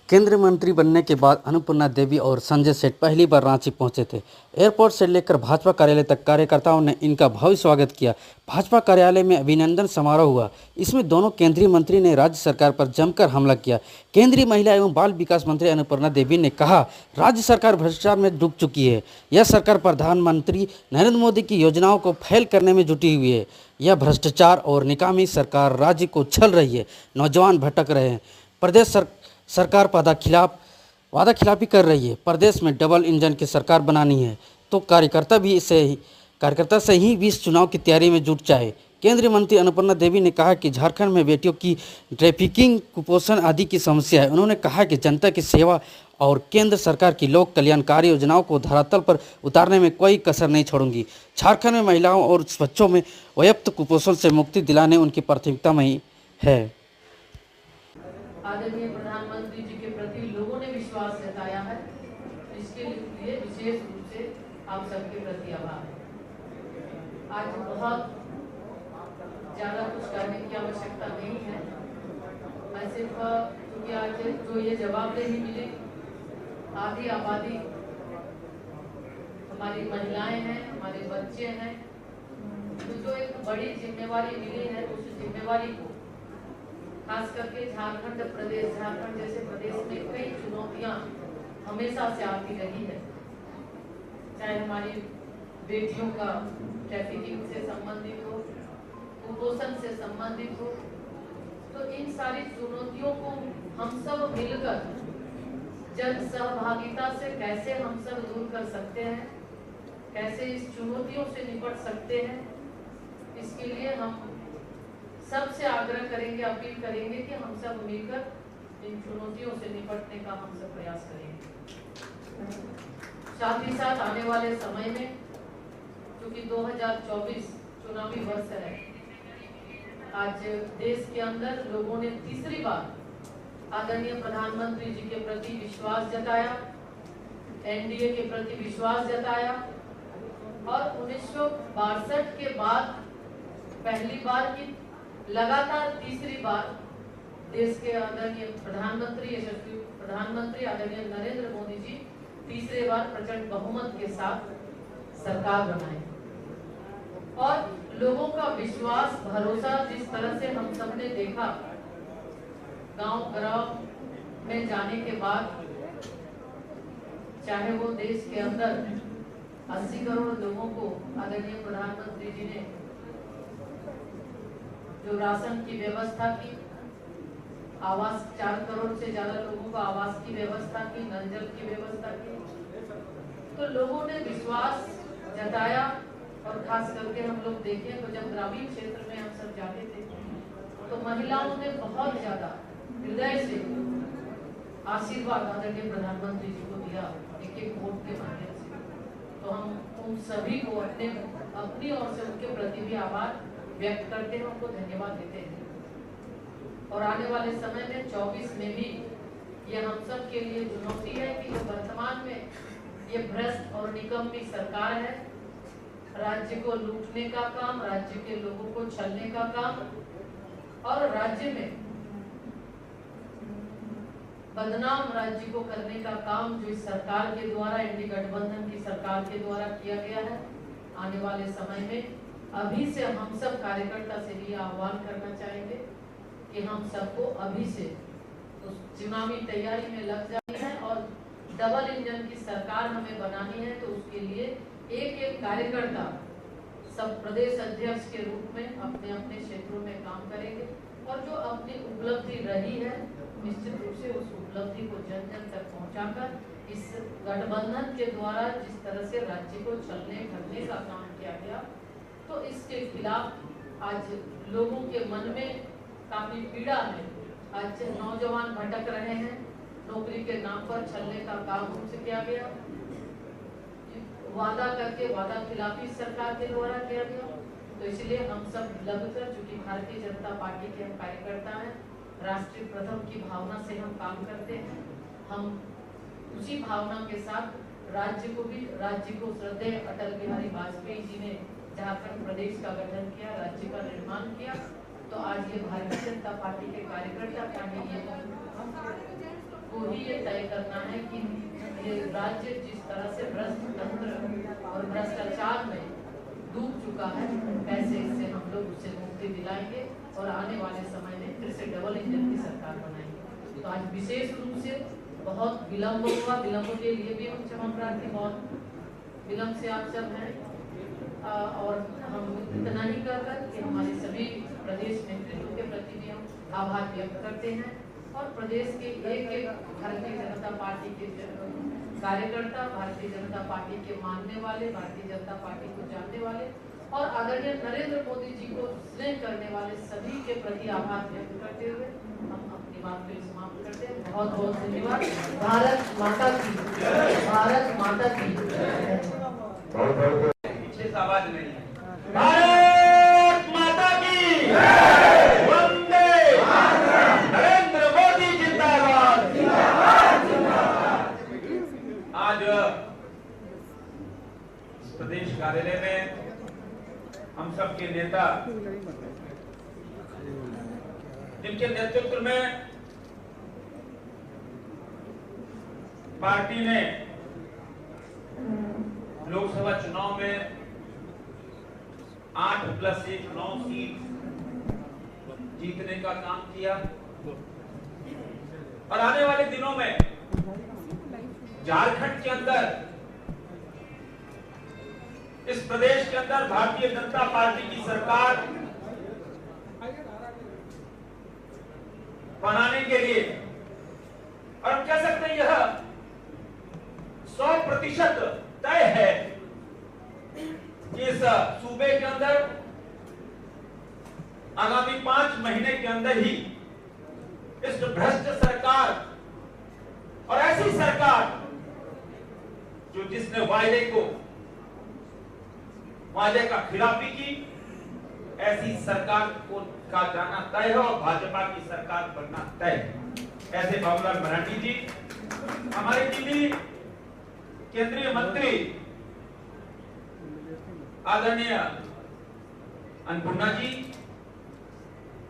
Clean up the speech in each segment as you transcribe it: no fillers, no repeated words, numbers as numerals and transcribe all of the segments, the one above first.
केंद्रीय मंत्री बनने के बाद अन्नपूर्णा देवी और संजय सेठ पहली बार रांची पहुंचे थे। एयरपोर्ट से लेकर भाजपा कार्यालय तक कार्यकर्ताओं ने इनका भव्य स्वागत किया। भाजपा कार्यालय में अभिनंदन समारोह हुआ। इसमें दोनों केंद्रीय मंत्री ने राज्य सरकार पर जमकर हमला किया। केंद्रीय महिला एवं बाल विकास मंत्री अन्नपूर्णा देवी ने कहा, राज्य सरकार भ्रष्टाचार में डूब चुकी है। यह सरकार प्रधानमंत्री नरेंद्र मोदी की योजनाओं को फेल करने में जुटी हुई है। यह भ्रष्टाचार और निकामी सरकार राज्य को छल रही है। नौजवान भटक रहे हैं। प्रदेश सरकार वादा खिलाफी कर रही है। प्रदेश में डबल इंजन की सरकार बनानी है तो कार्यकर्ता से ही 20 चुनाव की तैयारी में जुट जाए। केंद्रीय मंत्री अन्नपूर्णा देवी ने कहा कि झारखंड में बेटियों की ट्रैफिकिंग, कुपोषण आदि की समस्या है। उन्होंने कहा कि जनता की सेवा और केंद्र सरकार की लोक कल्याणकारी योजनाओं को धरातल पर उतारने में कोई कसर नहीं छोड़ूंगी। झारखंड में महिलाओं और बच्चों में व्याप्त कुपोषण से मुक्ति दिलाने उनकी प्राथमिकता में है। आदरणीय प्रधानमंत्री जी के प्रति लोगों ने विश्वास जताया है, इसके लिए विशेष रूप से आप सबके प्रति आभार। आज बहुत ज्यादा कुछ करने की आवश्यकता नहीं है। मैं सिर्फ क्योंकि आज जो ये जवाबदेही मिली, आधी आबादी हमारी महिलाएं हैं, हमारे बच्चे हैं, तो जो एक बड़ी जिम्मेवारी मिली है, उस जिम्मेवारी को खास करके झारखंड जैसे प्रदेश में कई चुनौतियां हमेशा से आती रही है, चाहे हमारी बेटियों का ट्रैफिकिंग से संबंधित हो, कुपोषण से संबंधित हो, तो इन सारी चुनौतियों को हम सब मिलकर जन सहभागिता से कैसे हम सब दूर कर सकते हैं, कैसे इस चुनौतियों से निपट सकते हैं, इसके लिए हम सबसे आग्रह करेंगे, अपील करेंगे कि हम सब मिलकर इन चुनौतियों से निपटने का हम सब प्रयास करेंगे। साथ ही साथ आने वाले समय में, क्योंकि 2024 चुनावी वर्ष है, आज देश के अंदर लोगों ने तीसरी बार आदरणीय प्रधानमंत्री जी के प्रति विश्वास जताया, एनडीए के प्रति विश्वास जताया और 1962 के बाद पहली बार की लगातार तीसरी बार देश के आदरणीय यशस्वी प्रधानमंत्री आदरणीय नरेंद्र मोदी जी तीसरे बार प्रचंड बहुमत के साथ सरकार बनाए। और लोगों का विश्वास, भरोसा जिस तरह से हम सबने देखा गांव में जाने के बाद, चाहे वो देश के अंदर 80 करोड़ लोगों को आदरणीय प्रधानमंत्री जी ने जो राशन की व्यवस्था की, आवास 4 करोड़ से ज्यादा लोगों को आवास की व्यवस्था की, नल जल की व्यवस्था की, तो लोगों ने विश्वास जताया। और खास करके हम लोग देखें तो जब ग्रामीण क्षेत्र में हम सब जाते थे तो महिलाओं ने बहुत ज्यादा हृदय से आशीर्वाद आदरणीय प्रधानमंत्री जी को दिया, एक वोट के माध्यम से। तो हम उन सभी को अपनी ओर से उनके प्रति भी आभार व्यक्त करते हैं, उनको धन्यवाद देते हैं। और आने वाले समय में 24 में भी ये हम सब के लिए चुनौती है कि जो वर्तमान में ये भ्रष्ट और निकम्मी सरकार है, राज्य को लूटने का काम, राज्य के लोगों को छलने का काम और राज्य में बदनाम राज्य को करने का काम जो इस सरकार के द्वारा, एनडीए गठबंधन की सरकार के द्वारा किया गया है, आने वाले समय में अभी से हम सब कार्यकर्ता से भी आह्वान करना चाहेंगे कि हम सबको अभी से उस चुनावी तैयारी में लग जानी है और डबल इंजन की सरकार हमें बनानी है। तो उसके लिए एक एक कार्यकर्ता सब प्रदेश अध्यक्ष के रूप में अपने अपने क्षेत्रों में काम करेंगे और जो अपनी उपलब्धि रही है निश्चित रूप से उस उपलब्धि को जन जन तक पहुंचाकर इस गठबंधन के द्वारा जिस तरह से राज्य को छलने ढकने का काम किया गया, तो इसके खिलाफ आज लोगों के मन में काफी पीड़ा है। आज नौजवान भटक रहे हैं, नौकरी के नाम पर छलने का काम उनसे किया गया, वादा करके वादा खिलाफी सरकार के द्वारा किया गया। तो इसलिए हम सब लगकर, चूंकि भारतीय जनता पार्टी के हम कार्यकर्ता हैं, राष्ट्रीय प्रथम की भावना से हम काम करते हैं, हम उसी भावना के साथ राज्य को श्रद्धेय अटल बिहारी वाजपेयी जी ने झारखंड प्रदेश का गठन किया, राज्य का निर्माण किया, तो आज ये भारतीय जनता पार्टी के कार्यकर्ता चाहे ये को ही करना है कि ये राज्य जिस तरह से भ्रष्ट तंत्र और भ्रष्टाचार में डूब चुका है, कैसे इससे हम लोग उससे मुक्ति दिलाएंगे और आने वाले समय में फिर से डबल इंजन की सरकार बनाएंगे। तो आज विशेष रूप से बहुत विलम्ब हुआ, विलम्ब के लिए भी हम क्षमा प्रार्थी, बहुत विलम्ब से आप सब हैं, और हम इतना ही कहकर कि हमारे सभी प्रदेश नेतृत्व के प्रति भी हम आभार व्यक्त करते हैं और प्रदेश के एक एक भारतीय जनता पार्टी के कार्यकर्ता, भारतीय जनता पार्टी के मानने वाले, भारतीय जनता पार्टी को जानने वाले और आदरणीय नरेंद्र मोदी जी को स्नेह करने वाले सभी के प्रति आभार व्यक्त करते हुए हम अपनी बात को समाप्त करते हैं। बहुत बहुत धन्यवाद। भारत माता की, भारत माता की। पीछे से आवाज नहीं है। भारत माता की, वंदे नरेंद्र मोदी जिंदाबाद। आज प्रदेश कार्यालय में हम सब के नेता, जिनके नेतृत्व में पार्टी ने लोकसभा चुनाव में 8+1 9 सीट जीतने का काम किया और आने वाले दिनों में झारखंड के अंदर, इस प्रदेश के अंदर भारतीय जनता पार्टी की सरकार बनाने के लिए, और हम कह सकते हैं यह 100% तय है कि इस सूबे के अंदर आगामी 5 महीने के अंदर ही इस भ्रष्ट सरकार और ऐसी सरकार जो जिसने वायदे का खिलाफी की, ऐसी सरकार को का जाना तय है और भाजपा की सरकार बनना तय है। ऐसे बाबूलाल मरांडी जी, हमारे दिल्ली केंद्रीय मंत्री आदरणीय अन्नपूर्णा जी,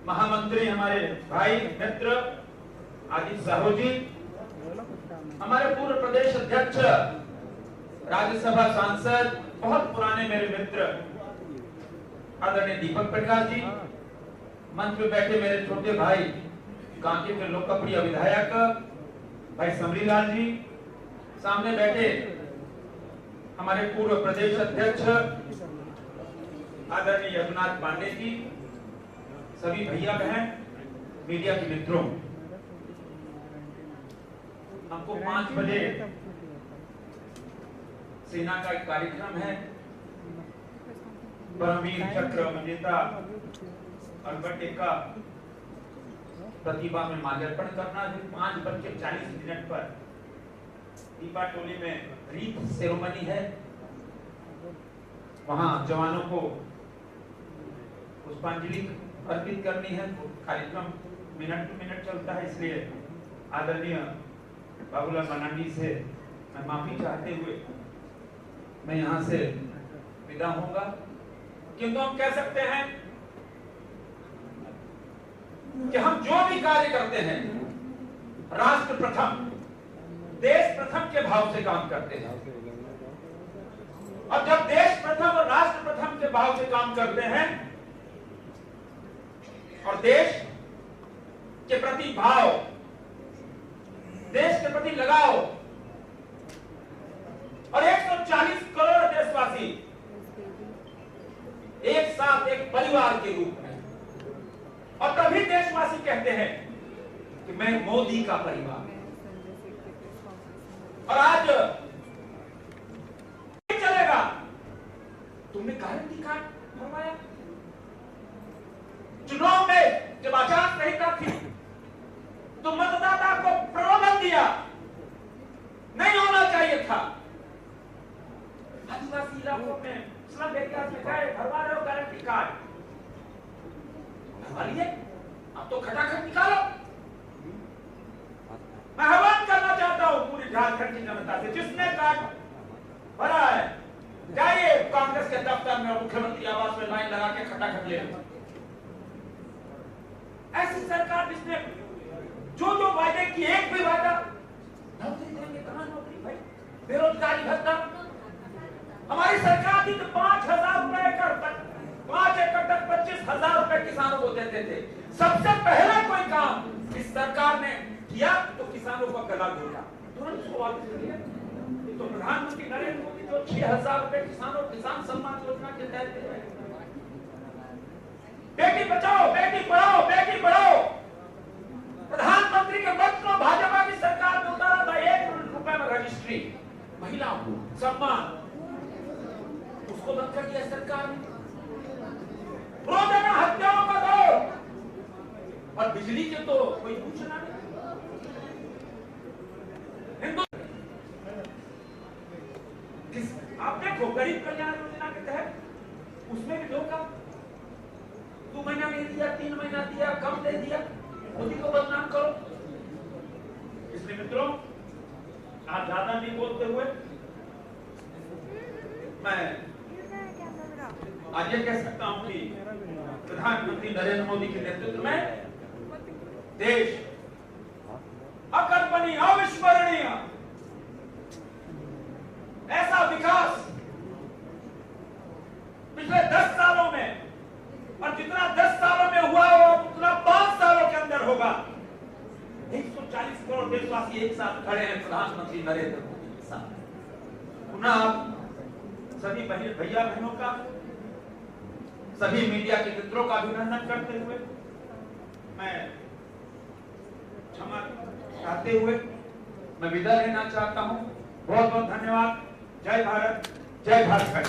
महामंत्री हमारे भाई मित्र आदित्य साहू जी, हमारे पूर्व प्रदेश अध्यक्ष, राज्यसभा सांसद, बहुत पुराने मेरे मित्र आदरणीय दीपक प्रकाश जी, मंच पे बैठे मेरे छोटे भाई कांके के लोकप्रिय विधायक भाई समरीलाल जी, सामने बैठे हमारे पूर्व प्रदेश अध्यक्ष आदरणीय रघुनाथ पांडे जी, सभी भैया बहन, मीडिया के मित्रों, हमको 5 बजे सेना का एक कार्यक्रम है, परमवीर चक्र विजेता अल्बर्ट एक्का प्रतिभा में माल्यार्पण करना है। 5:40 पर दीपा टोली में रीत सेरेमनी है, वहां जवानों को पुष्पांजलि अर्पित करनी है। कार्यक्रम मिनट टू मिनट चलता है, इसलिए आदरणीय बाबूलाल मरांडी से मैं माफी चाहते हुए मैं यहां से विदा होऊंगा। किंतु हम कह सकते हैं कि हम जो भी कार्य करते हैं, राष्ट्र प्रथम, देश प्रथम के भाव से काम करते हैं। और जब देश प्रथम और राष्ट्र प्रथम के भाव से काम करते हैं और देश के प्रति भाव, देश के प्रति लगाव, और 140 करोड़ देशवासी एक साथ एक परिवार के रूप में, और तभी देशवासी कहते हैं कि मैं मोदी का परिवार। और आज नहीं चलेगा, तुमने गारंटी कार्ड बनवाया, चुनाव में जब आचार संहिता थी तो मतदाता को प्रलोभन दिया, नहीं होना चाहिए था। आदिवासी इलाकों में स्लम एरिया में गए, भरवा रहे हो गारंटी कार्ड, भरवाइए, अब तो खटाखट निकालो। मैं आह्वान करना चाहता हूं पूरी झारखंड की जनता से, जिसने कार्ड भरा है, जाइए कांग्रेस के दफ्तर में, मुख्यमंत्री आवास में लाइन लगा के खटाखट ले लो। ऐसी सरकार जिसने जो वायदे किए, एक भी वादा बेरोजगारी भत्ता। हमारी सरकार थी तो 5,000 रुपए एकड़ तक, 5 एकड़ तक 25,000 रुपए किसानों को देते थे। सबसे पहला कोई काम इस सरकार ने किया तो किसानों का गला घोटा, तुरंत उसको वापस कर दिया। तो प्रधानमंत्री नरेंद्र मोदी जो 6,000 रुपए किसानों किसान सम्मान योजना के तहत दे रहे हैं। बेटी बचाओ बेटी पढ़ाओ बेटी पढ़ाओ, प्रधानमंत्री के मंत्र भाजपा की सरकार ने उतारा था 1 रुपए में रजिस्ट्री, महिलाओं को सम्मान, उसको बंद कर दिया सरकार ने। रोजाना हत्याओं का दौर, और बिजली के तो कोई पूछना नहीं। आप देखो गरीब कल्याण योजना के तहत उसमें भी धोखा, 2 महीना नहीं दिया, 3 महीना दिया, कम दे दिया, मोदी को बदनाम करो। इसलिए मित्रों, आप ज्यादा नहीं बोलते हुए मैं आज ये कह सकता हूं कि प्रधानमंत्री नरेंद्र मोदी के नेतृत्व में देश अकल्पनीय अविस्मरणीय ऐसा विकास पिछले 10 सालों में, और जितना 10 सालों में हुआ हो उतना 5 सालों के अंदर होगा। 140 करोड़ देशवासी एक साथ खड़े हैं प्रधानमंत्री नरेंद्र मोदी के साथ। पुनः आप सभी भैया बहनों का, सभी मीडिया के मित्रों का अभिनंदन करते हुए मैं क्षमा चाहते हुए मैं विदा लेना चाहता हूं। बहुत बहुत धन्यवाद। जय भारत, जय झारखंड।